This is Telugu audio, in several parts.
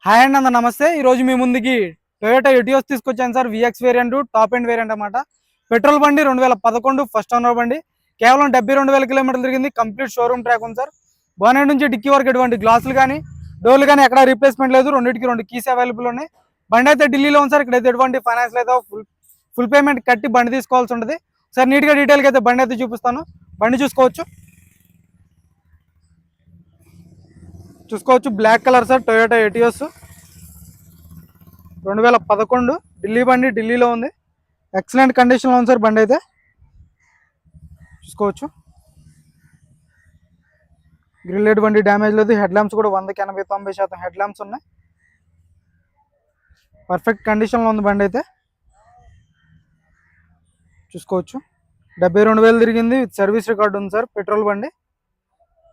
హాయ్ అండి అందరు నమస్తే. ఈరోజు మీ ముందుకి టొయోటా ఎటియోస్ తీసుకొచ్చాను sir. Vx variant, top end variant అనమాట. పెట్రోల్ బండి 2011 ఫస్ట్ ఓనర్ బండి. కేవలం 72,000 కిలోమీటర్లు తిరిగింది. కంప్లీట్ షోరూమ్ ట్రాక్ ఉంది సార్. బోనెట్ నుంచి డిక్కీ వరకు ఎటువంటి గ్లాసులు కానీ డోర్లు కానీ ఎక్కడ రీప్లేస్మెంట్ లేదు. రెండింటికి 2 కీస్ అవైలబుల్ ఉన్నాయి. బండి అయితే ఢిల్లీలో ఉంది సార్. ఇక్కడైతే ఎటువంటి ఫైనాన్స్ లేదా ఫుల్ పేమెంట్ కట్టి బండి తీసుకోవాల్సి ఉంటుంది సార్. నీట్గా డీటెయిల్గా అయితే బండి అయితే చూపిస్తాను. బండి చూసుకోవచ్చు black colour sir. Toyota Etios 2011 Delhi బండి. ఢిల్లీలో ఉంది. ఎక్సలెంట్ కండిషన్లో ఉంది సార్ బండి అయితే చూసుకోవచ్చు. గ్రిల్ ఎటువంటి డ్యామేజ్ లేదు. హెడ్ ల్యాంప్స్ కూడా 100కి 80-90% హెడ్ ల్యాంప్స్ ఉన్నాయి. పర్ఫెక్ట్ కండిషన్లో ఉంది బండి అయితే చూసుకోవచ్చు. 72,000 తిరిగింది. సర్వీస్ రికార్డు ఉంది సార్. పెట్రోల్ బండి.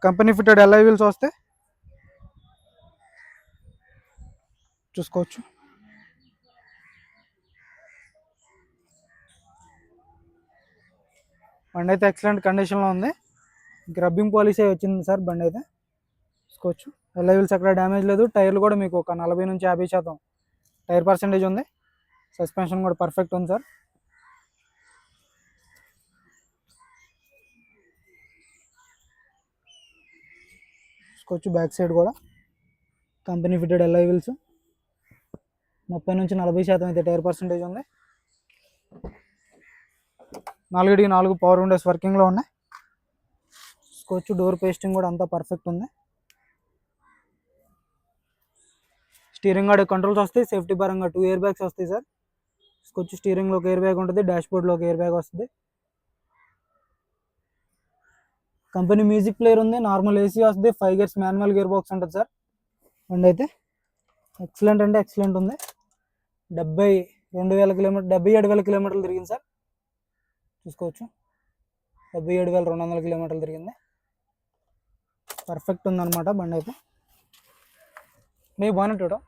కంపెనీ ఫిటెడ్ ఎల్ఐ వీల్స్ వస్తే చూసుకోవచ్చు. బండి అయితే ఎక్సలెంట్ కండిషన్లో ఉంది. గ్రబ్బింగ్ పాలిసీ వచ్చింది సార్ బండి అయితే చూసుకోవచ్చు. ఎల్ఐ వీల్స్ ఎక్కడ డ్యామేజ్ లేదు. టైర్లు కూడా మీకు ఒక 40-50% టైర్ పర్సెంటేజ్ ఉంది. సస్పెన్షన్ కూడా పర్ఫెక్ట్ ఉంది సార్. చూసుకోవచ్చు. బ్యాక్ సైడ్ కూడా కంపెనీ ఫిటెడ్ ఎల్ఐ వీల్స్ 30-40% అయితే టైర్ పర్సెంటేజ్ ఉంది. 4/4 పవర్ విండోస్ వర్కింగ్లో ఉన్నాయి చూసుకోవచ్చు. డోర్ పేస్టింగ్ కూడా అంతా పర్ఫెక్ట్ ఉంది. స్టీరింగ్ గార్డ్ కంట్రోల్స్ వస్తాయి. సేఫ్టీ పరంగా 2 ఎయిర్ బ్యాగ్స్ వస్తాయి సార్ చూసుకోవచ్చు. స్టీరింగ్లో ఒక ఎయిర్ బ్యాగ్ ఉంటుంది. డాష్ బోర్డ్లో ఒక ఎయిర్ బ్యాగ్ వస్తుంది. కంపెనీ మ్యూజిక్ ప్లేయర్ ఉంది. నార్మల్ ఏసీ వస్తుంది. 5 గేర్స్ మాన్యువల్ గేర్ బాక్స్ ఉంటుంది సార్. బండి అయితే ఎక్సలెంట్ అంటే ఎక్సలెంట్ ఉంది. 77,000 కిలోమీటర్లు తిరిగింది సార్ చూసుకోవచ్చు. 77,200 కిలోమీటర్లు తిరిగింది. పర్ఫెక్ట్ ఉందన్నమాట బండి అయితే. బాగున్నట్టు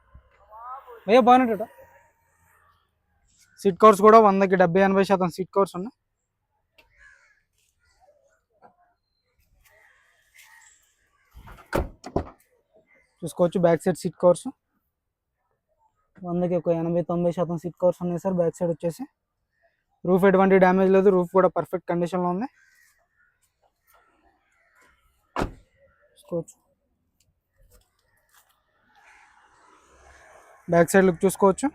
సీట్ కవర్స్ కూడా 100కి 70-80% సీట్ కవర్స్ ఉన్నాయి. చూసుకోవచ్చు. బ్యాక్ సైడ్ సీట్ కవర్స్ 100కి ఒక 80-90% సీట్ కవర్స్ ఉన్నాయి సార్. బ్యాక్ సైడ్ వచ్చేసి రూఫ్ ఎటువంటి డ్యామేజ్ లేదు. రూఫ్ కూడా పర్ఫెక్ట్ కండిషన్లో ఉంది చూసుకోవచ్చు. బ్యాక్ సైడ్ లుక్ చూసుకోవచ్చు.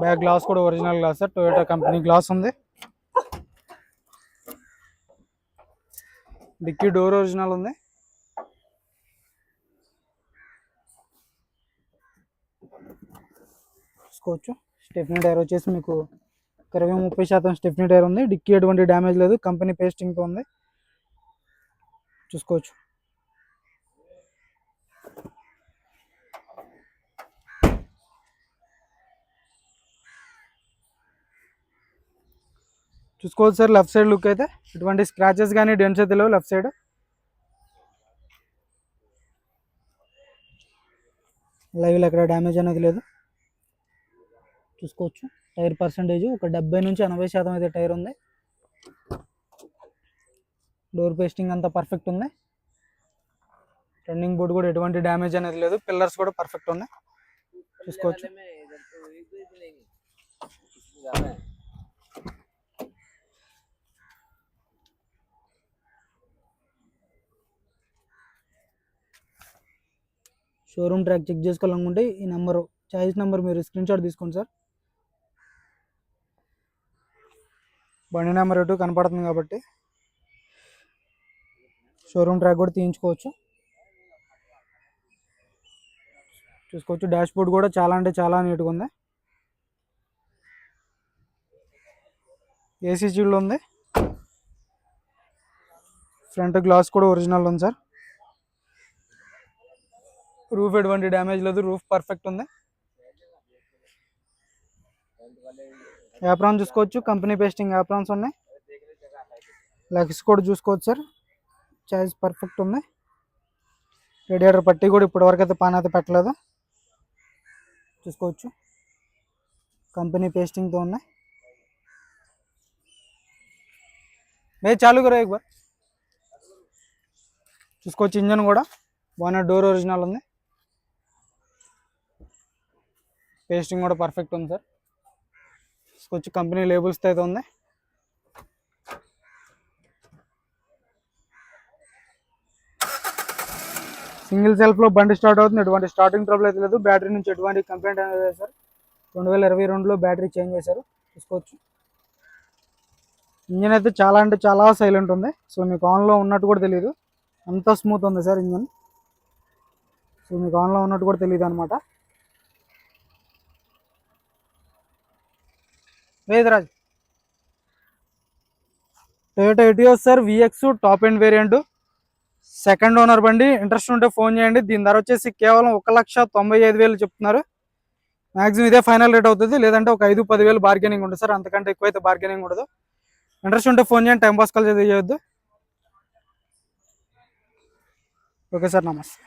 బ్యాక్ గ్లాస్ కూడా original glass sir. Toyota company glass ఉంది. డిక్కీ డోర్ ఒరిజినల్ ఉంది. చూసుకోవచ్చు. స్టెఫ్నీ టైర్ వచ్చేసి మీకు 20-30% స్టెఫ్నీ టైర్ ఉంది. డిక్కీ ఎటువంటి డ్యామేజ్ లేదు. కంపెనీ పేస్టింగ్తో ఉంది చూసుకోవచ్చు. చూసుకోవచ్చు సార్. లెఫ్ట్ సైడ్ లుక్ అయితే ఎటువంటి స్క్రాచెస్ కానీ డెంట్స్ అయితే లేవు. లెఫ్ట్ సైడ్ లైవ్లో ఎక్కడ డ్యామేజ్ అనేది లేదు చూసుకోవచ్చు. టైర్ పర్సంటేజ్ ఒక 70-80% అయితే టైర్ ఉంది. డోర్ పేస్టింగ్ అంతా పర్ఫెక్ట్ ఉంది. రన్నింగ్ బోర్డ్ కూడా ఎటువంటి డ్యామేజ్ అనేది లేదు. పిల్లర్స్ కూడా పర్ఫెక్ట్ ఉన్నాయి చూసుకోవచ్చు. షోరూమ్ ట్రాక్ చెక్ చేసుకోవాలనుకుంటే ఈ నెంబరు చాయిస్ నెంబర్ మీరు స్క్రీన్ షాట్ తీసుకోండి సార్. బండి నెంబర్ ఎటు కనపడుతుంది కాబట్టి షోరూమ్ ట్రాక్ కూడా తీయించుకోవచ్చు చూసుకోవచ్చు. డాష్ బోర్డ్ కూడా చాలా అంటే చాలా నీట్గా ఉంది. ఏసీ చీల్డ్ ఉంది. ఫ్రంట్ గ్లాస్ కూడా ఒరిజినల్ ఉంది సార్. రూఫ్ ఎటువంటి డ్యామేజ్ లేదు. రూఫ్ పర్ఫెక్ట్ ఉంది. యాప్రాన్ చూసుకోవచ్చు. కంపెనీ పేస్టింగ్ యాప్రాన్స్ ఉన్నాయి. లెగ్స్ కూడా చూసుకోవచ్చు సార్. చాయిస్ పర్ఫెక్ట్ ఉంది. రేడియేటర్ పట్టి కూడా ఇప్పటివరకు అయితే పాన్ అయితే పెట్టలేదు చూసుకోవచ్చు. కంపెనీ పేస్టింగ్తో ఉన్నాయి. మే చాలు కరో एक बार చూసుకోవచ్చు. ఇంజన్ కూడా బాగా డోర్ ఒరిజినల్ ఉంది. పేస్టింగ్ కూడా పర్ఫెక్ట్ ఉంది సార్. చూసుకోవచ్చు కంపెనీ లేబుల్స్తో అయితే ఉంది. సింగిల్ సెల్ఫ్లో బండి స్టార్ట్ అవుతుంది. ఎటువంటి స్టార్టింగ్ ట్రబుల్ అయితే లేదు. బ్యాటరీ నుంచి ఎటువంటి కంప్లైంట్ అనేది లేదు సార్. 2022లో బ్యాటరీ చేంజ్ చేశారు. చూసుకోవచ్చు. ఇంజన్ అయితే చాలా అంటే చాలా సైలెంట్ ఉంది. సో మీకు ఆన్లో ఉన్నట్టు కూడా తెలియదు, అంత స్మూత్ ఉంది సార్ ఇంజన్. సో మీకు ఆన్లో ఉన్నట్టు కూడా తెలియదు అనమాట. Vedaraj Toyota Etios sir, VX top end variant, second owner బండి. ఇంట్రెస్ట్ ఉంటే ఫోన్ చేయండి. దీని ధర వచ్చేసి కేవలం 1,95,000 చెప్తున్నారు. మ్యాక్సిమం ఇదే ఫైనల్ రేట్ అవుతుంది. లేదంటే ఒక 5-10,000 బార్గెనింగ్ ఉంటుంది సార్, అంతకంటే ఎక్కువైతే బార్గెనింగ్ ఉండదు. ఇంట్రెస్ట్ ఉంటే ఫోన్ చేయండి. టైం పాస్ కాల్ చేయొద్దు. ఓకే సార్, నమస్తే.